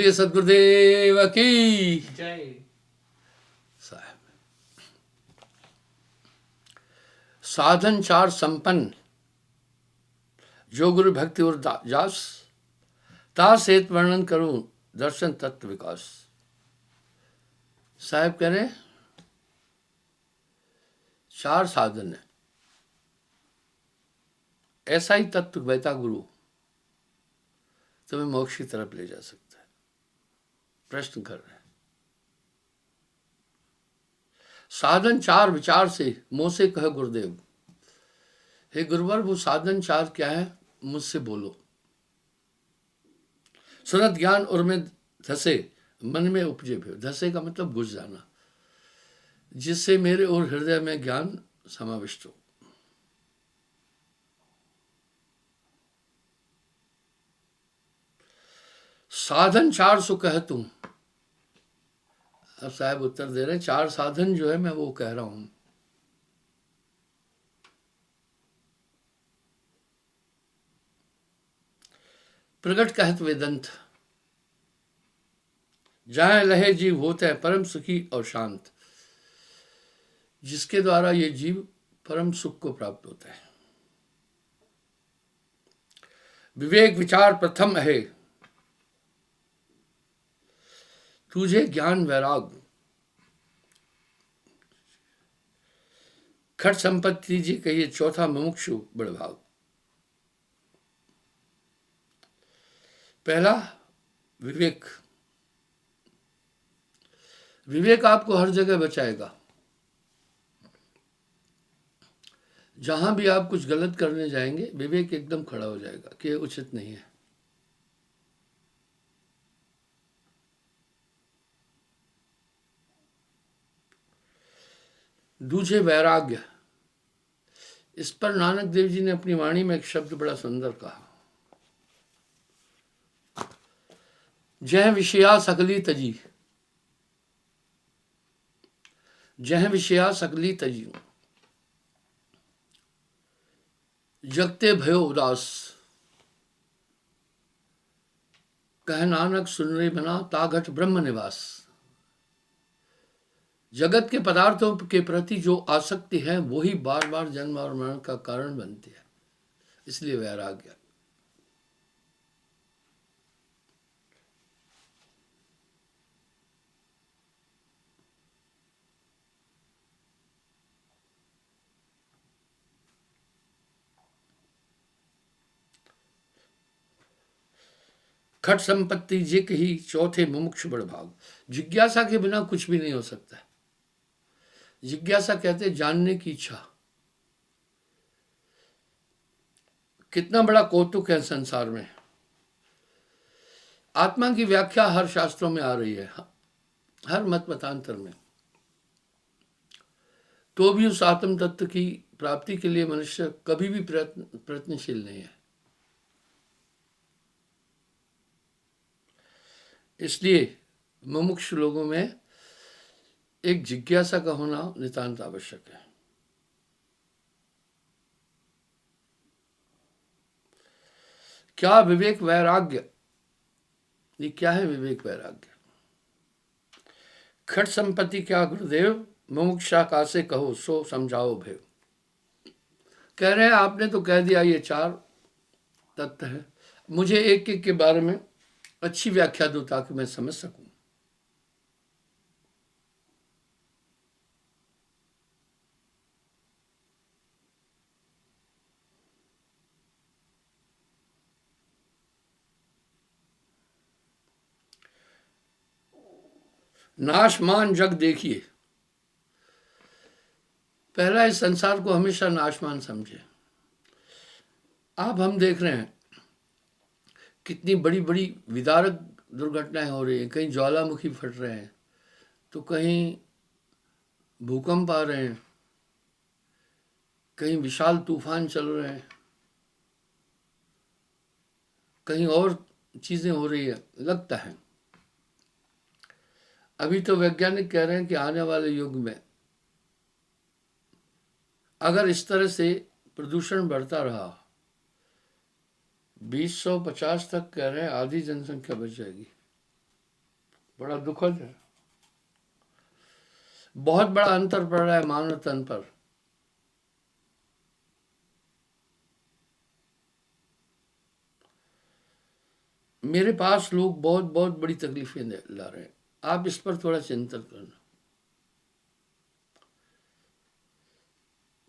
बोलिए सदगुरुदेव की जय। साहब। साधन चार संपन्न जो गुरु भक्ति और जास तास हेत वर्णन करूं दर्शन तत्व विकास। साहब कह रहे चार साधन है, ऐसा ही तत्व बहता गुरु तुम्हें मोक्ष की तरफ ले जा सकता है। प्रश्न कर रहे हैं साधन चार विचार से मोह से कह गुरुदेव। हे गुरुवर वो साधन चार क्या है मुझसे बोलो। सुनत ज्ञान और में धसे मन में उपजे भय। धसे का मतलब घुस जाना, जिससे मेरे और हृदय में ज्ञान समाविष्ट हो। साधन चार सो कह तुम। अब साहब उत्तर दे रहे चार साधन जो है मैं वो कह रहा हूं। प्रगट कहत वेदंत जहां लहे जीव होते हैं परम सुखी और शांत, जिसके द्वारा ये जीव परम सुख को प्राप्त होता है। विवेक विचार प्रथम है तुझे ज्ञान वैराग। खट संपत्ति जी कहिए चौथा मुमुक्षु बड़भाग। पहला विवेक। विवेक आपको हर जगह बचाएगा। जहां भी आप कुछ गलत करने जाएंगे विवेक एकदम खड़ा हो जाएगा कि ये उचित नहीं है। दूजे वैराग्य। इस पर नानक देव जी ने अपनी वाणी में एक शब्द बड़ा सुंदर कहा, जह विषया सकली तजी। जह विषया सकली तजी जगते भयो उदास। कह नानक सुन रे बना ताघट ब्रह्म निवास। जगत के पदार्थों के प्रति जो आसक्ति है वही बार बार जन्म और मरण का कारण बनती है, इसलिए वैराग्य। खट संपत्ति जिक ही चौथे मुमुक्ष बड़ भाग। जिज्ञासा के बिना कुछ भी नहीं हो सकता है। जिज्ञासा कहते जानने की इच्छा। कितना बड़ा कौतुक है संसार में। आत्मा की व्याख्या हर शास्त्रों में आ रही है, हर मत मतांतर में। तो भी उस आत्म तत्व की प्राप्ति के लिए मनुष्य कभी भी प्रयत्नशील नहीं है। इसलिए मुमुक्ष लोगों में एक जिज्ञासा का होना नितांत आवश्यक है। क्या विवेक वैराग्य, ये क्या है विवेक वैराग्य? खट संपत्ति क्या गुरुदेव, मुमुक्षा का से कहो सो समझाओ भेव। कह रहे हैं आपने तो कह दिया ये चार तत्व है, मुझे एक एक के बारे में अच्छी व्याख्या दो ताकि मैं समझ सकूं। नाशमान जग देखिए। पहला इस संसार को हमेशा नाशमान समझे। आप हम देख रहे हैं कितनी बड़ी बड़ी विदारक दुर्घटनाएं हो रही हैं। कहीं ज्वालामुखी फट रहे हैं तो कहीं भूकंप आ रहे हैं, कहीं विशाल तूफान चल रहे हैं, कहीं और चीजें हो रही है। लगता है अभी तो वैज्ञानिक कह रहे हैं कि आने वाले युग में अगर इस तरह से प्रदूषण बढ़ता रहा 2050 तक कह रहे हैं आधी जनसंख्या बच जाएगी। बड़ा दुखद है। बहुत बड़ा अंतर पड़ रहा है मानव तन पर। मेरे पास लोग बहुत बहुत बड़ी तकलीफें ला रहे हैं, आप इस पर थोड़ा चिंतन करना।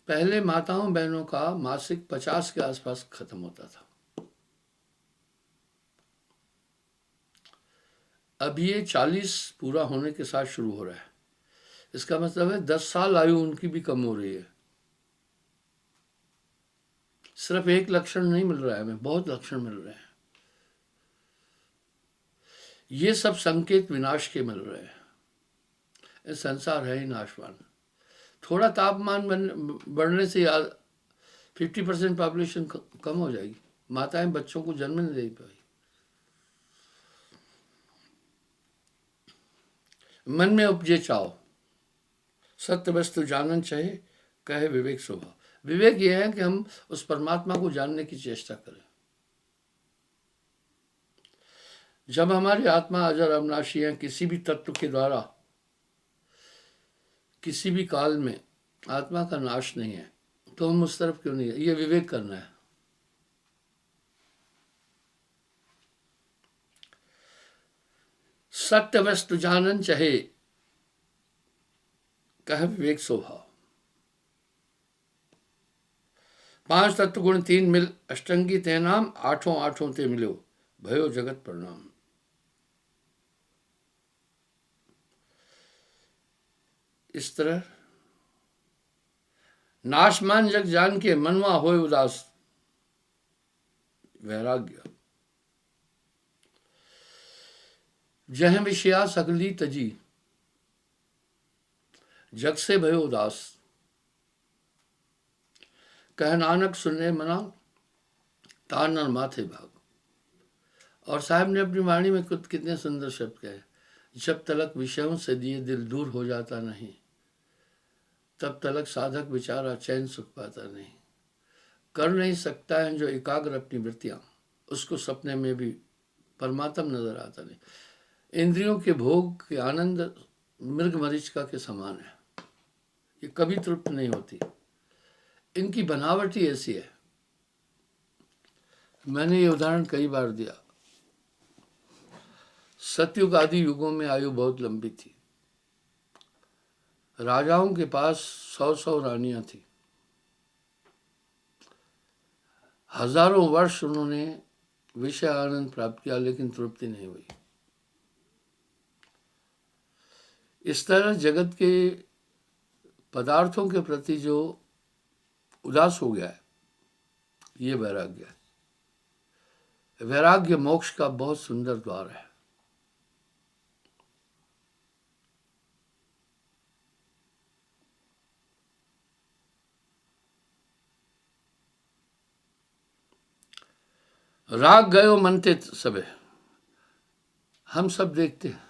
पहले माताओं बहनों का मासिक 50 के आसपास खत्म होता था, अब ये 40 पूरा होने के साथ शुरू हो रहा है। इसका मतलब है 10 साल आयु उनकी भी कम हो रही है। सिर्फ एक लक्षण नहीं मिल रहा है हमें, बहुत लक्षण मिल रहे हैं। ये सब संकेत विनाश के मिल रहे हैं। ये संसार है ही नाशवान। थोड़ा तापमान बढ़ने से 50% पॉपुलेशन कम हो जाएगी, माताएं बच्चों को जन्म नहीं दे पाई। मन में उपजे चाव, सत्य वस्तु जानन चाहे, कहे विवेक स्वभाव। विवेक यह है कि हम उस परमात्मा को जानने की चेष्टा करें। जब हमारी आत्मा अजर अविनाशी है, किसी भी तत्व के द्वारा किसी भी काल में आत्मा का नाश नहीं है, तो हम उस तरफ क्यों नहीं है? ये विवेक करना है। सत्य वस्तु जानन चाहे, कह विवेक स्वभाव। 5 तत्व गुण 3 मिल, अष्टंगी ते नाम, आठों आठों ते मिलो, भयो जगत प्रणाम। इस तरह नाशमान जग जान के, मनवा होए उदास, वैराग्य। जह विषया सगली तजी, जग से भयो उदास, कह नानक सुने मना, तानर माथे भाग। और साहब ने अपनी वाणी में खुद कितने सुंदर शब्द कहे, जब तलक विषयों से दिए दिल दूर हो जाता नहीं, तब तलक साधक विचारा चैन सुख पाता नहीं। कर नहीं सकता है जो एकाग्र अपनी वृत्तियां, उसको सपने में भी परमात्मा नजर आता नहीं। इंद्रियों के भोग के आनंद मृग मरीचिका के समान है, ये कभी तृप्त नहीं होती। इनकी बनावट ही ऐसी है। मैंने ये उदाहरण कई बार दिया। सतयुग आदि युगों में आयु बहुत लंबी थी। राजाओं के पास 100-100 रानियां थी। हजारों वर्ष उन्होंने विषय आनंद प्राप्त किया, लेकिन तृप्ति नहीं हुई। इस तरह जगत के पदार्थों के प्रति जो उदास हो गया है, ये वैराग्य है। वैराग्य मोक्ष का बहुत सुंदर द्वार है। राग गयो मनते सबे, हम सब देखते हैं।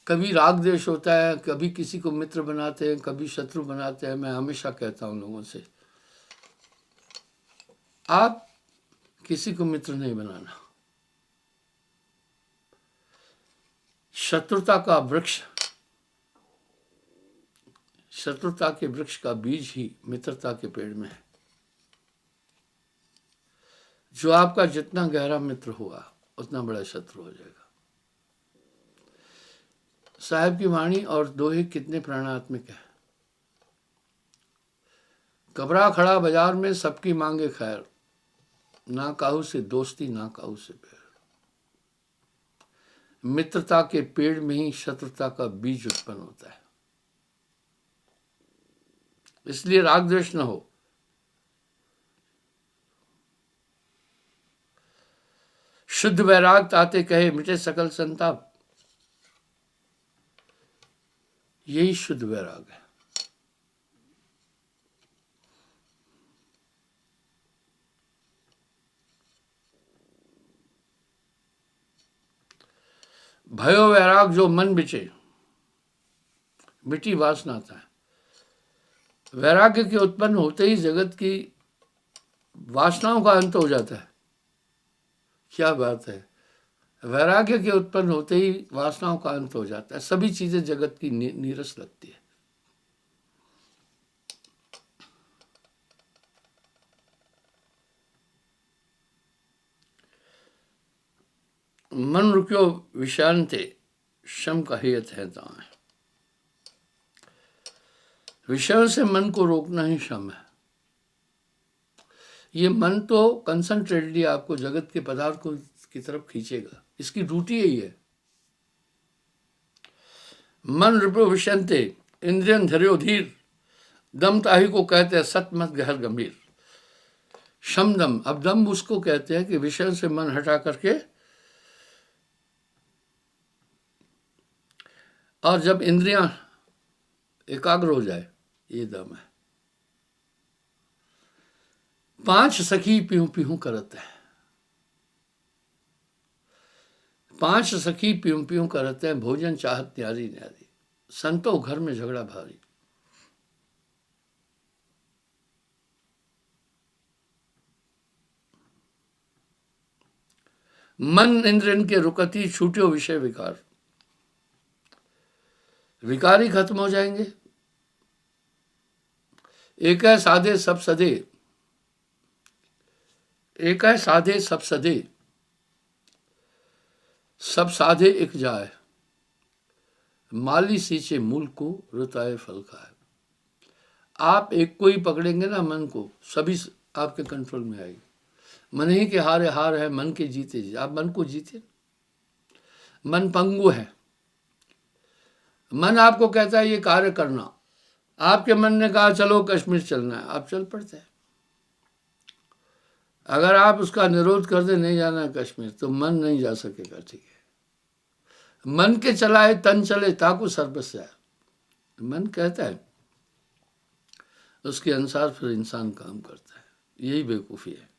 कभी राग द्वेष होता है, कभी किसी को मित्र बनाते हैं, कभी शत्रु बनाते हैं। मैं हमेशा कहता हूं लोगों से, आप किसी को मित्र नहीं बनाना। शत्रुता का वृक्ष, शत्रुता के वृक्ष का बीज ही मित्रता के पेड़ में है। जो आपका जितना गहरा मित्र होगा, उतना बड़ा शत्रु हो जाएगा। साहब की वाणी और दोहे कितने प्राणात्मिक है। कबरा खड़ा बाजार में, सबकी मांगे खैर, ना काहू से दोस्ती ना काहू से बैर। मित्रता के पेड़ में ही शत्रुता का बीज उत्पन्न होता है। इसलिए राग द्वेष न हो। शुद्ध वैराग ताते कहे, मिटे सकल संताप। यही शुद्ध वैराग है। भयो वैराग जो मन बिचे, मिटी वासना था। वैराग्य के उत्पन्न होते ही जगत की वासनाओं का अंत हो जाता है। क्या बात है। वैराग्य के उत्पन्न होते ही वासनाओं का अंत हो जाता है, सभी चीजें जगत की नीरस लगती है। मन रुक्यो विषांते शम कहियत है ताए। विषयों से मन को रोकना ही शम है। ये मन तो कंसंट्रेटली आपको जगत के पदार्थ को की तरफ खींचेगा, इसकी ड्यूटी यही है। मन रिपो विषंते इंद्रियन धर्यो धीर, दम ताही को कहते हैं सतमत गहर गंभीर। शम दम, अब दम उसको कहते हैं कि विषय से मन हटा करके और जब इंद्रियां एकाग्र हो जाए, ये दम है। 5 सखी पीहू पीहू करत है, 5 सखी पीहू पीहू करत है, भोजन चाहत न्यारी न्यारी, संतो घर में झगड़ा भारी। मन इंद्रियन के रुकती छूटियो विषय विकार, विकार ही खत्म हो जाएंगे। एक है साधे सब सदे, एक है साधे सब सदे, सब साधे एक जाए, माली सींचे मूल को रुताए फल खाए। आप एक को ही पकड़ेंगे ना मन को, सभी आपके कंट्रोल में आएगी। मन ही के हारे हार है, मन के जीते जी, आप मन को जीते। मन पंगु है, मन आपको कहता है ये कार्य करना, आपके मन ने कहा चलो कश्मीर चलना है, आप चल पड़ते हैं। अगर आप उसका निरोध कर दे नहीं जाना है कश्मीर, तो मन नहीं जा सकेगा। ठीक है, मन के चलाए तन चले ताकू सर्वस जाए, मन कहता है, उसके अनुसार फिर इंसान काम करता है। यही बेवकूफ़ी है।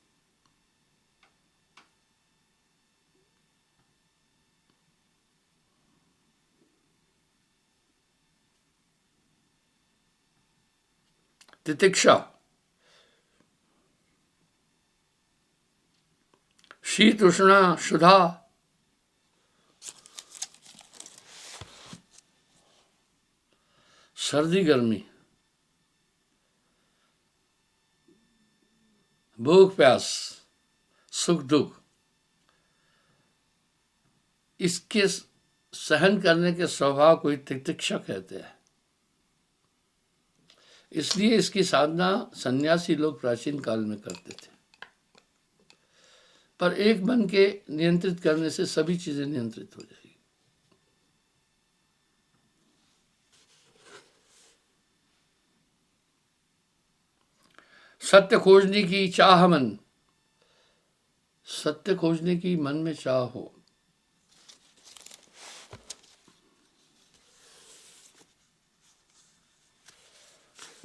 तितिक्षा, शीत उष्णा शुद्धा, सर्दी गर्मी, भूख प्यास, सुख दुख, इसके सहन करने के स्वभाव को तितिक्षा कहते हैं। इसलिए इसकी साधना सन्यासी लोग प्राचीन काल में करते थे। पर एक मन के नियंत्रित करने से सभी चीजें नियंत्रित हो जाएगी। सत्य खोजने की चाह मन, सत्य खोजने की मन में चाह हो,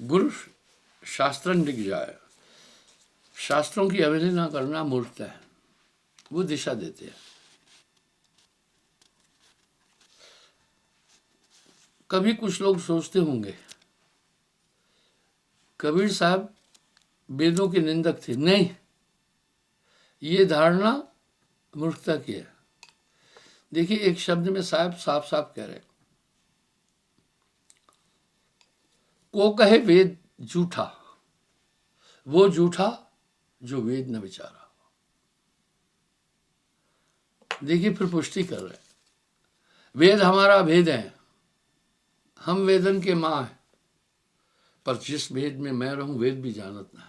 गुरु शास्त्रन दिख जाए। शास्त्रों की अवहेलना करना मूर्खता है, वो दिशा देते हैं। कभी कुछ लोग सोचते होंगे कबीर साहब वेदों के निंदक थे। नहीं, ये धारणा मूर्खता की है। देखिए, एक शब्द में साहब साफ साफ कह रहे हैं, को कहे वेद झूठा, वो झूठा जो वेद न विचारा। देखिए, फिर पुष्टि कर रहे हैं, वेद हमारा भेद है, हम वेदन के माँ हैं, पर जिस वेद में मैं रहूं वेद भी जानत ना है।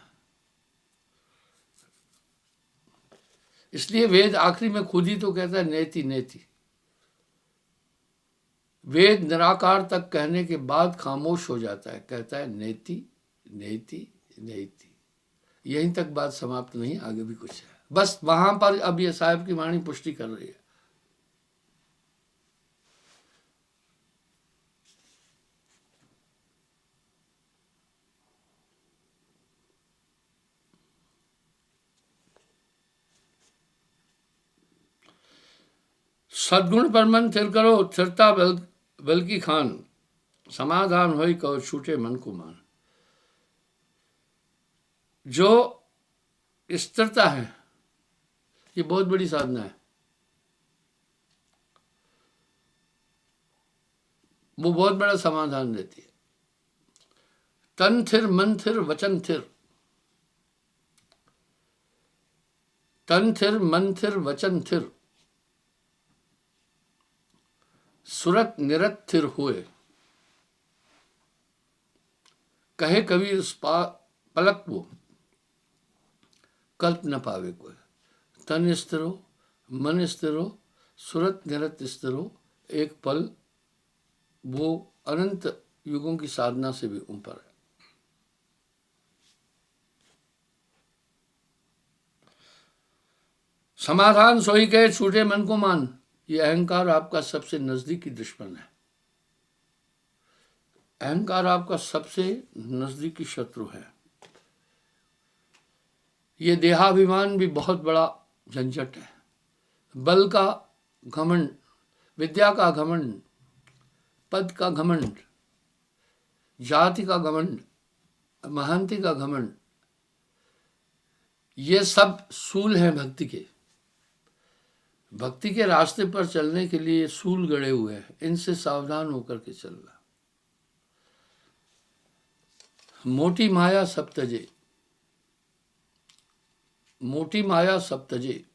इसलिए वेद आखिरी में खुद ही तो कहता है नेति नेति। वेद निराकार तक कहने के बाद खामोश हो जाता है, कहता है नेति नेति नेति। यहीं तक बात समाप्त नहीं, आगे भी कुछ है। बस वहां पर अब ये साहब की वाणी पुष्टि कर रही है। सद्गुण पर मन थिर करो, थिरता बल्कि खान, समाधान होई कहो छूटे मन को मान। जो स्थिरता है, ये बहुत बड़ी साधना है। वो बहुत बड़ा समाधान देती है। तन थिर मन थिर वचन थिर, तन थिर मन थिर वचन थिर, सुरत निरत थिर हुए। कहे कबीर उस पलक वो, कल्प न पावे कोई। तन स्थिर हो, मन स्थिर हो, सुरत निरत स्थिर हो, एक पल वो अनंत युगों की साधना से भी ऊपर है। समाधान सोई कहे छूटे मन को मान, ये अहंकार आपका सबसे नजदीकी दुश्मन है। अहंकार आपका सबसे नजदीकी शत्रु है। ये देहाभिमान भी बहुत बड़ा झंझट है। बल का घमंड, विद्या का घमंड, पद का घमंड, जाति का घमंड, महांति का घमंड, ये सब सूल हैं भक्ति के। भक्ति के रास्ते पर चलने के लिए सूल गड़े हुए हैं, इनसे सावधान होकर के चलना। मोटी माया सब तजे, मोटी माया सब तजे,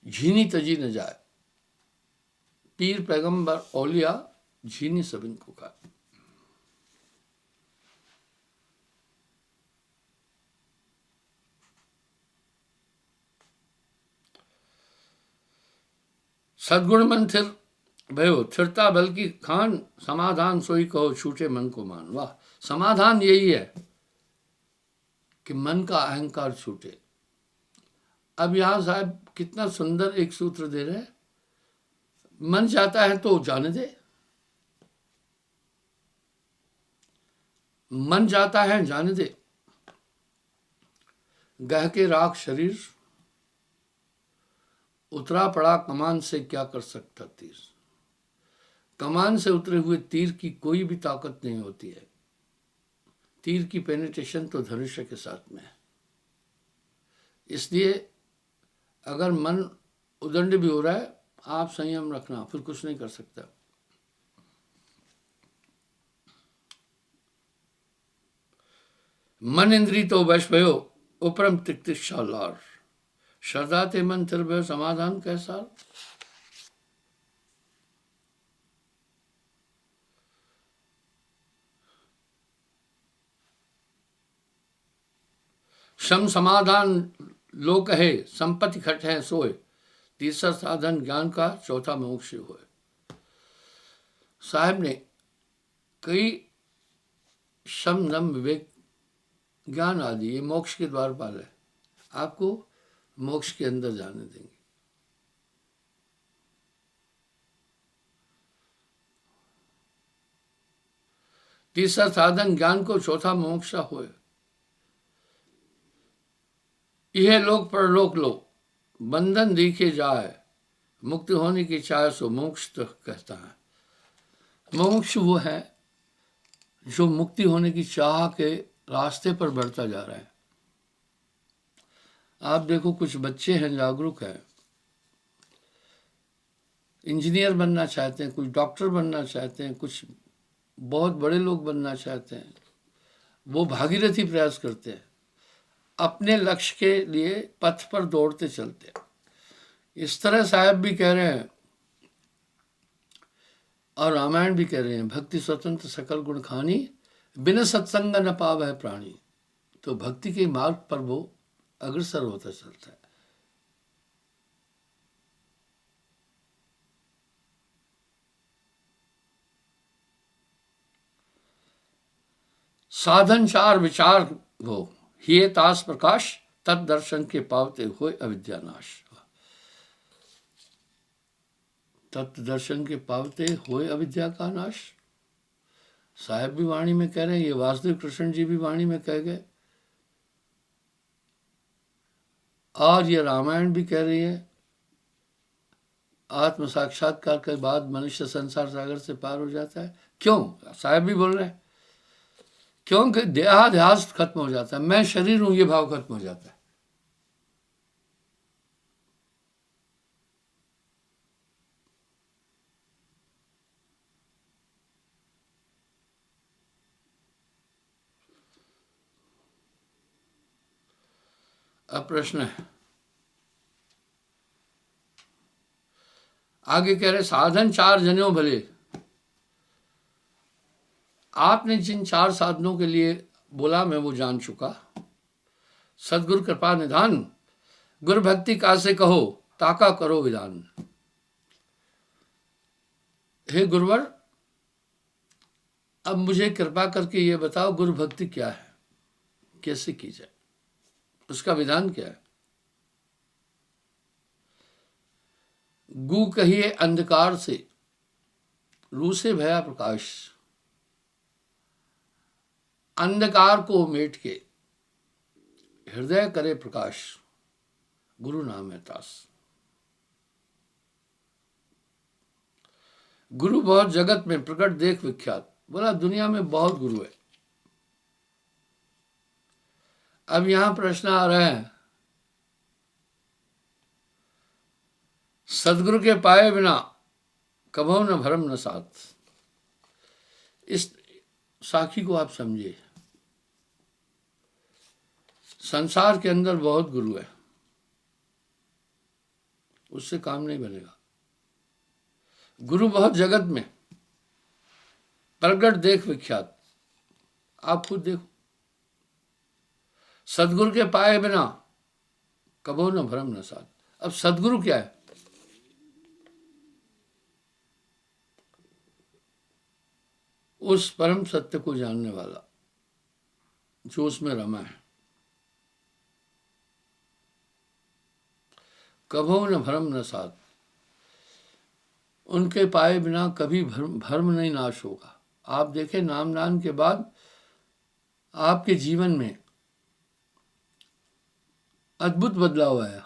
झीनी तजी न जाए। पीर पैगंबर औलिया झीनी सब इनको खाए। सद्गुण मन थिर भयो, थिरता बल्कि खान, समाधान सोई कहो छूटे मन को मान। वाह, समाधान यही है कि मन का अहंकार छूटे। अब यहां साहब कितना सुंदर एक सूत्र दे रहे हैं। मन चाहता है तो जाने दे, मन चाहता है जाने दे। गह के राख शरीर, उतरा पड़ा कमान से क्या कर सकता तीर। कमान से उतरे हुए तीर की कोई भी ताकत नहीं होती है। तीर की पेनिट्रेशन तो धनुष्य के साथ में है। इसलिए अगर मन उदंड भी हो रहा है, आप संयम रखना, फिर कुछ नहीं कर सकता। मन इंद्री तो वश भयो, उपरम तिक्तिक्षा लार। श्रद्धा ते मन थिर भयो, समाधान कैसा। सम समाधान लो कहे, संपत्ति खट है सोए। तीसरा साधन ज्ञान का, चौथा मोक्ष होए। साहब ने कई शम दम विवेक ज्ञान आदि, ये मोक्ष के द्वारपाल है, आपको मोक्ष के अंदर जाने देंगे। तीसरा साधन ज्ञान को, चौथा मोक्ष होए। यह लोक परलोक लो, बंधन दिखे जाए। मुक्ति होने की चाह सो मोक्ष तो कहता है। मोक्ष वो है जो मुक्ति होने की चाह के रास्ते पर बढ़ता जा रहा है। आप देखो, कुछ बच्चे हैं जागरूक हैं, इंजीनियर बनना चाहते हैं, कुछ डॉक्टर बनना चाहते हैं, कुछ बहुत बड़े लोग बनना चाहते हैं। वो भागीरथी प्रयास करते हैं, अपने लक्ष्य के लिए पथ पर दौड़ते चलते हैं। इस तरह साहब भी कह रहे हैं और रामायण भी कह रहे हैं, भक्ति स्वतंत्र सकल गुण खानी, बिना सत्संग न पाव है प्राणी। तो भक्ति के मार्ग पर वो अग्रसर होता चलता है। साधन चार विचार हो, हिये तास प्रकाश, तत् दर्शन के पावते हुए अविद्यानाश। तत् दर्शन के पावते हुए अविद्या का नाश। साहब भी वाणी में कह रहे हैं, ये वासुदेव कृष्ण जी भी वाणी में कह गए, और ये रामायण भी कह रही है। आत्म साक्षात्कार के बाद मनुष्य संसार सागर से पार हो जाता है। क्यों? साहब भी बोल रहे हैं, क्योंकि देहाध्यास खत्म हो जाता है, मैं शरीर हूं, ये भाव खत्म हो जाता है। अब प्रश्न है, आगे कह रहे साधन चार जनो भले। आपने जिन चार साधनों के लिए बोला मैं वो जान चुका। सदगुरु कृपा निधान, गुरु भक्ति का से कहो, ताका करो विधान। हे गुरुवर, अब मुझे कृपा करके ये बताओ गुरु भक्ति क्या है, कैसे की जाए, उसका विधान क्या है। गु कहिए अंधकार से, रू से भया प्रकाश। अंधकार को मेट के हृदय करे प्रकाश, गुरु नाम है तास। गुरु बहुत जगत में प्रकट देख विख्यात। बोला दुनिया में बहुत गुरु है। अब यहां प्रश्न आ रहा है, सदगुरु के पाए बिना कभो न भरम न साथ। इस साखी को आप समझिए। संसार के अंदर बहुत गुरु है, उससे काम नहीं बनेगा। गुरु बहुत जगत में प्रगट देख विख्यात। आप खुद देखो, सदगुरु के पाए बिना कबो न भरम न साथ। अब सदगुरु क्या है? उस परम सत्य को जानने वाला जो उसमें रमा है। कभो न भरम न साथ, उनके पाए बिना कभी भर्म नहीं नाश होगा। आप देखें, नाम दान के बाद आपके जीवन में अद्भुत बदलाव आया,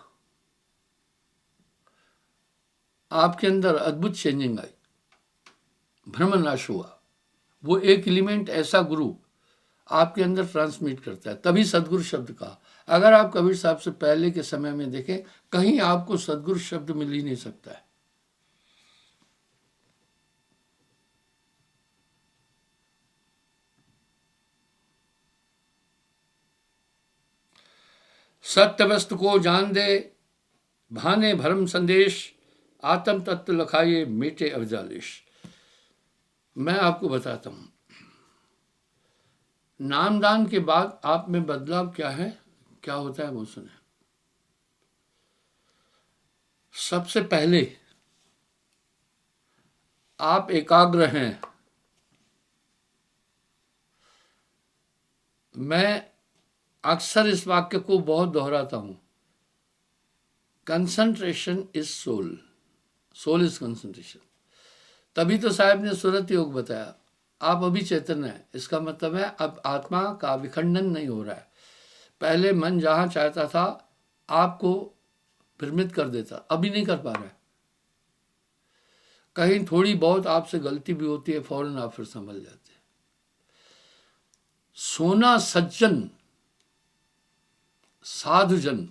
आपके अंदर अद्भुत चेंजिंग आई, भ्रम नाश हुआ। वो एक एलिमेंट ऐसा गुरु आपके अंदर ट्रांसमिट करता है, तभी सदगुरु शब्द का। अगर आप कबीर साहब से पहले के समय में देखें, कहीं आपको सदगुरु शब्द मिल ही नहीं सकता है। सत्य वस्तु को जान दे, भाने भरम संदेश, आत्म तत्व लखाए मेटे अवजालिश। मैं आपको बताता हूं, नामदान के बाद आप में बदलाव क्या है, क्या होता है वो सुने। सबसे पहले आप एकाग्र हैं। मैं अक्सर इस वाक्य को बहुत दोहराता हूं, concentration is soul, soul is concentration. तभी तो साहब ने सुरत योग बताया। आप अभी चैतन्य है, इसका मतलब है अब आत्मा का विखंडन नहीं हो रहा है। पहले मन जहां चाहता था आपको भ्रमित कर देता, अभी नहीं कर पा रहा है। कहीं थोड़ी बहुत आपसे गलती भी होती है, फौरन आप फिर संभल जाते हैं। सोना सज्जन साधुजन,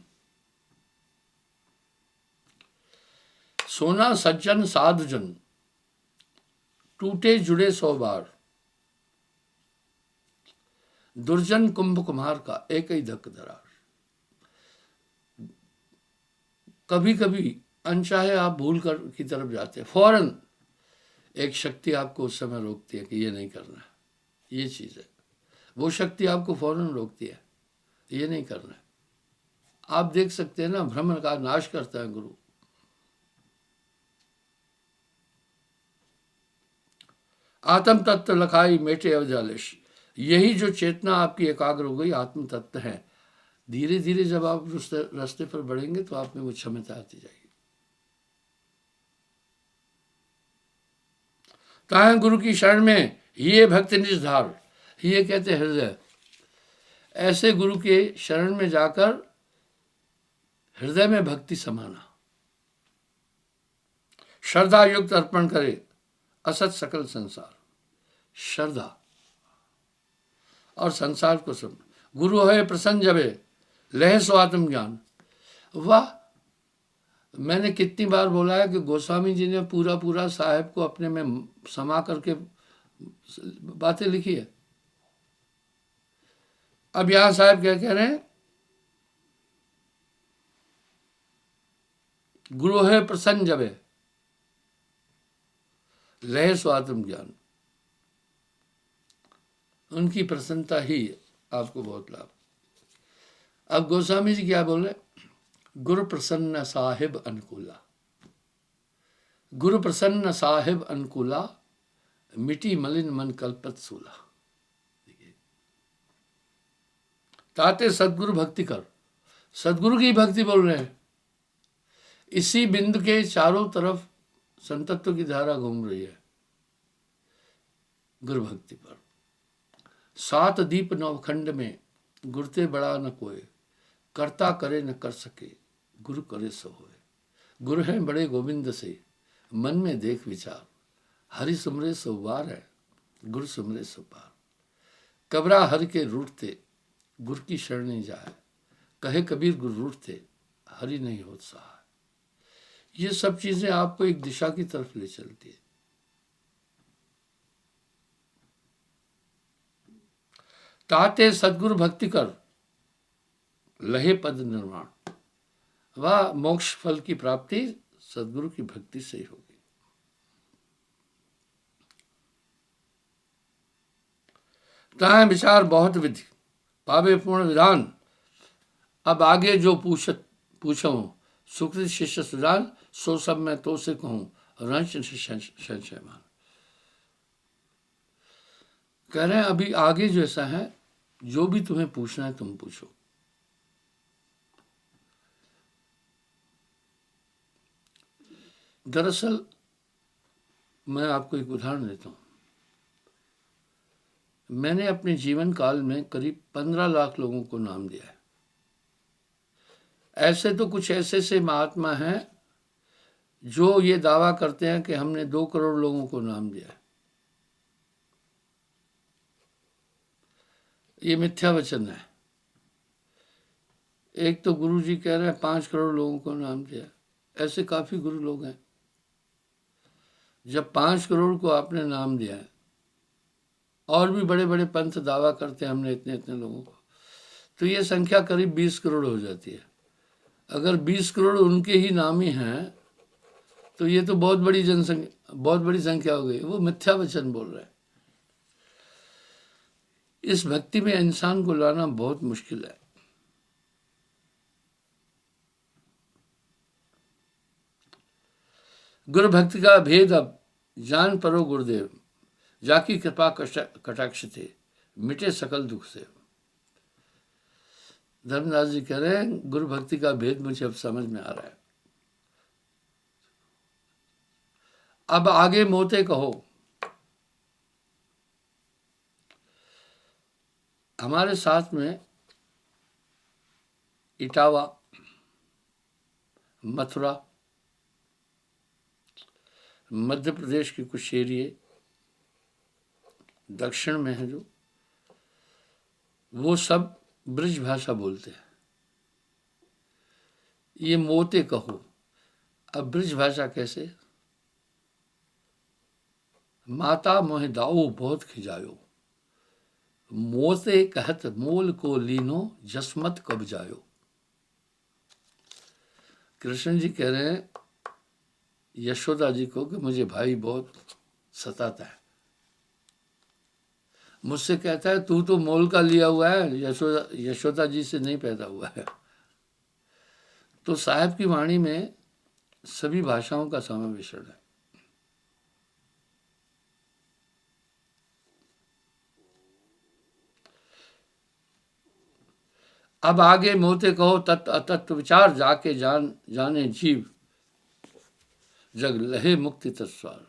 सोना सज्जन साधुजन, टूटे जुड़े 100 बार, दुर्जन कुंभ कुम्हार का एक ही धक दरार। कभी कभी अनचाहे आप भूल कर की तरफ जाते हैं, फौरन एक शक्ति आपको उस समय रोकती है कि ये नहीं करना है, ये चीज है। वो शक्ति आपको फौरन रोकती है, ये नहीं करना है। आप देख सकते हैं ना, भ्रम का नाश करता है गुरु। आत्म तत्व लखाई मेटे अवजालिश। यही जो चेतना आपकी एकाग्र हो गई, आत्म तत्व है। धीरे धीरे जब आप उस रास्ते पर बढ़ेंगे तो आप में वो क्षमता आती जाएगी। ताहे गुरु की शरण में ये भक्त निजधार, ये कहते हृदय। ऐसे गुरु के शरण में जाकर हृदय में भक्ति समाना, श्रद्धा युक्त अर्पण करे असत सकल संसार। श्रद्धा और संसार को सब। गुरु है प्रसन्न जबे लह सो आत्म ज्ञान। वाह, मैंने कितनी बार बोला है कि गोस्वामी जी ने पूरा पूरा साहेब को अपने में समा करके बातें लिखी है। अब यहां साहब क्या कह रहे हैं, गुरु है प्रसन्न जबे लहे स्वात्म ज्ञान। उनकी प्रसन्नता ही आपको बहुत लाभ। अब गोस्वामी जी क्या बोल रहे? गुरु प्रसन्न साहिब अनुकूला, गुरु प्रसन्न साहिब अनुकूला, मिटी मलिन मन कल्पत सूला। ताते सदगुरु भक्ति कर, सदगुरु की भक्ति बोल रहे हैं। इसी बिंदु के चारों तरफ संतत्व की धारा घूम रही है गुरु भक्ति पर। सात दीप नवखंड में गुरते बड़ा न कोय, करता करे न कर सके, गुरु करे सो होए। गुरु हैं बड़े गोविंद से, मन में देख विचार, हरि सुमरे सो बार है, गुरु सुमरे सो पार। कबरा हर के रूठते, गुरु की शरणी जाए, कहे कबीर गुरु रूठते, हरि नहीं होत सहाय। ये सब चीजें आपको एक दिशा की तरफ ले चलती है। ताते सदगुरु भक्ति कर, लहे पद निर्माण। वह मोक्ष फल की प्राप्ति सदगुरु की भक्ति से ही होगी। ताहे विचार बहुत विधि, पावे पूर्ण विधान। अब आगे जो पूछो सुकृत शिष्य सुजान, सो सब मैं तो से कहूं रंश संशयमान। कह रहे हैं अभी आगे जो ऐसा है, जो भी तुम्हें पूछना है तुम पूछो। दरअसल मैं आपको एक उदाहरण देता हूं। मैंने अपने जीवन काल में करीब 15 लाख लोगों को नाम दिया है। ऐसे तो कुछ ऐसे से महात्मा हैं जो ये दावा करते हैं कि हमने 2 करोड़ लोगों को नाम दिया है। ये मिथ्या वचन है। एक तो गुरु जी कह रहे हैं 5 करोड़ लोगों को नाम दिया। ऐसे काफी गुरु लोग हैं। जब 5 करोड़ को आपने नाम दिया है, और भी बड़े बड़े पंथ दावा करते हैं हमने इतने इतने लोगों को, तो ये संख्या करीब 20 करोड़ हो जाती है। अगर 20 करोड़ उनके ही नामी हैं तो ये तो बहुत बड़ी जनसंख्या, बहुत बड़ी संख्या हो गई। वो मिथ्या वचन बोल रहे हैं। इस भक्ति में इंसान को लाना बहुत मुश्किल है। गुरु भक्ति का भेद अब जान परो गुरुदेव, जाकी कृपा कटाक्ष थे, मिटे सकल दुख से। धर्मदास जी कह रहे हैं गुरु भक्ति का भेद मुझे अब समझ में आ रहा है। अब आगे मोते कहो। हमारे साथ में इटावा, मथुरा, मध्य प्रदेश के कुछ एरिए दक्षिण में है, जो वो सब ब्रज भाषा बोलते हैं। ये मोते कहो। अब ब्रज भाषा कैसे? माता मोहि दाऊ बहुत खिजायो, मोते कहत मोल को लीनो, जसमत कब जायो। कृष्ण जी कह रहे हैं यशोदा जी को कि मुझे भाई बहुत सताता है। मुझसे कहता है तू तो मोल का लिया हुआ है, यशोदा जी से नहीं पैदा हुआ है। तो साहब की वाणी में सभी भाषाओं का समावेशन है। अब आगे मोते कहो तत्व अतत्व विचार, जाके जाने जीव, जग लहे मुक्ति तत्स्वार।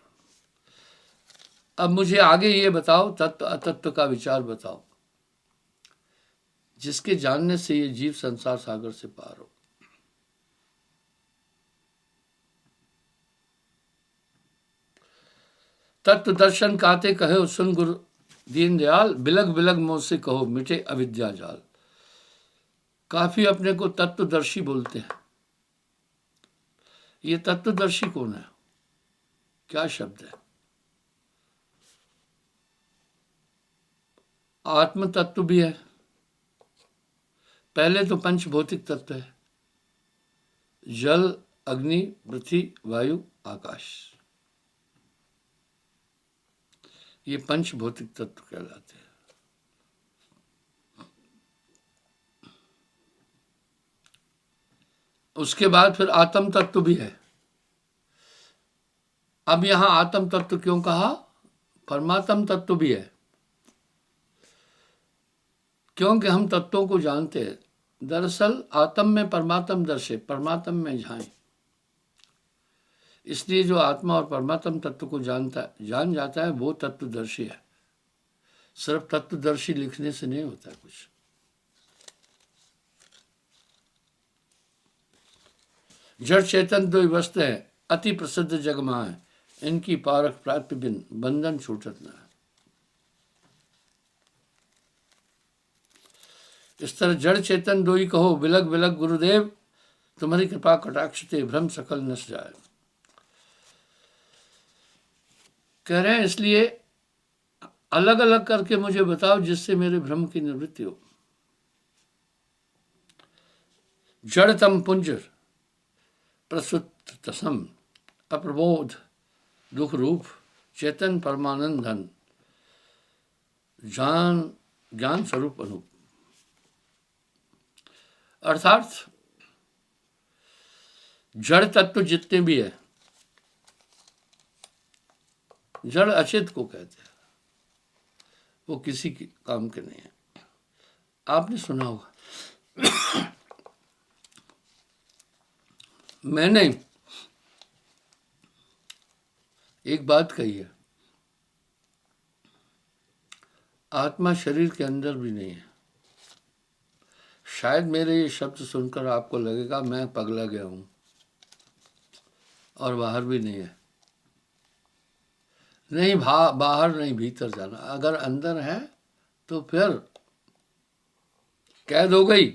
अब मुझे आगे ये बताओ, तत्व अतत्व का विचार बताओ, जिसके जानने से ये जीव संसार सागर से पार हो। तत्व दर्शन काते कहे सुन गुरु दीन दयाल, बिलग बिलग मुँह से कहो मिटे अविद्या जाल। काफी अपने को तत्वदर्शी बोलते हैं। ये तत्वदर्शी कौन है? क्या शब्द है? आत्म तत्व भी है। पहले तो पंच भौतिक तत्व है, जल, अग्नि, पृथ्वी, वायु, आकाश, ये पंच भौतिक तत्व कहलाते हैं। उसके बाद फिर आत्म तत्व भी है। अब यहां आत्म तत्व क्यों कहा? परमात्म तत्व भी है, क्योंकि हम तत्वों को जानते हैं। दरअसल आत्म में परमात्म दर्शे, परमात्म में झाएं। इसलिए जो आत्मा और परमात्म तत्व को जान जाता है वो तत्वदर्शी है। सिर्फ तत्वदर्शी लिखने से नहीं होता कुछ। जड़ चेतन दो वस्तु है, अति प्रसिद्ध जग माह, इनकी पारख प्राप्य बिन बंधन छूटत न है। इस तरह जड़ चेतन दो ही कहो, बिलग बिलग गुरुदेव, तुम्हारी कृपा कटाक्ष ते भ्रम सकल नस जाए। कह रहे हैं इसलिए अलग अलग करके मुझे बताओ जिससे मेरे भ्रम की निवृत्ति हो। जड़तम पुंजर प्रसुत तसम, अप्रबोध दुख रूप चेतन परमानंद धन, ज्ञान स्वरूप अनूप। अर्थात जड़ तत्व जितने भी है, जड़ अचेत को कहते हैं, वो किसी के काम के नहीं है। आपने सुना होगा मैंने एक बात कही है, आत्मा शरीर के अंदर भी नहीं है। शायद मेरे ये शब्द सुनकर आपको लगेगा मैं पगला गया हूं, और बाहर भी नहीं है। नहीं बाहर नहीं भीतर जाना। अगर अंदर है तो फिर कैद हो गई,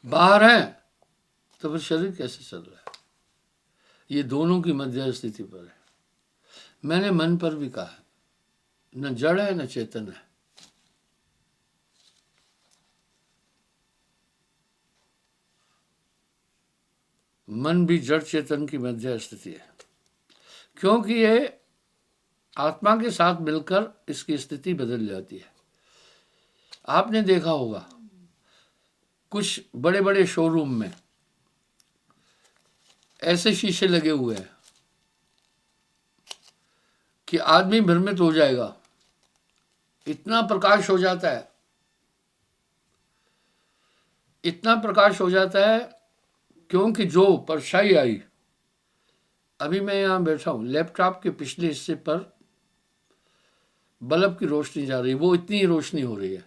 बाहर है तो फिर शरीर कैसे चल रहा है? ये दोनों की मध्य स्थिति पर है। मैंने मन पर भी कहा है, न जड़ है न चेतन है। मन भी जड़ चेतन की मध्य स्थिति है, क्योंकि ये आत्मा के साथ मिलकर इसकी स्थिति बदल जाती है। आपने देखा होगा कुछ बड़े बड़े शोरूम में ऐसे शीशे लगे हुए हैं कि आदमी भ्रमित हो जाएगा, इतना प्रकाश हो जाता है, इतना प्रकाश हो जाता है, क्योंकि जो परछाई आई, अभी मैं यहां बैठा हूं, लैपटॉप के पिछले हिस्से पर बल्ब की रोशनी जा रही, वो इतनी रोशनी हो रही है।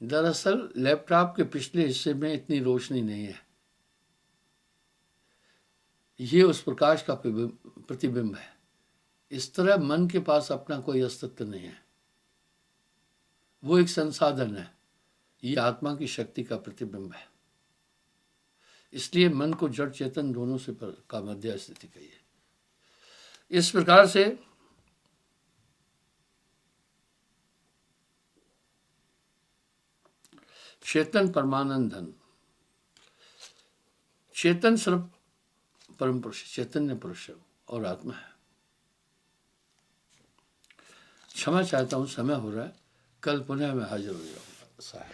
दरअसल लैपटॉप के पिछले हिस्से में इतनी रोशनी नहीं है, ये उस प्रकाश का प्रतिबिंब है। इस तरह मन के पास अपना कोई अस्तित्व नहीं है, वो एक संसाधन है, ये आत्मा की शक्ति का प्रतिबिंब है। इसलिए मन को जड़ चेतन दोनों से का मध्य स्थिति कही है। इस प्रकार से चेतन परमानंद धन, चेतन सिर्फ परम पुरुष, चैतन्य पुरुष है और आत्मा है। क्षमा चाहता हूं, समय हो रहा है, कल पुनः मैं हाजिर हो जाऊंगा साहब।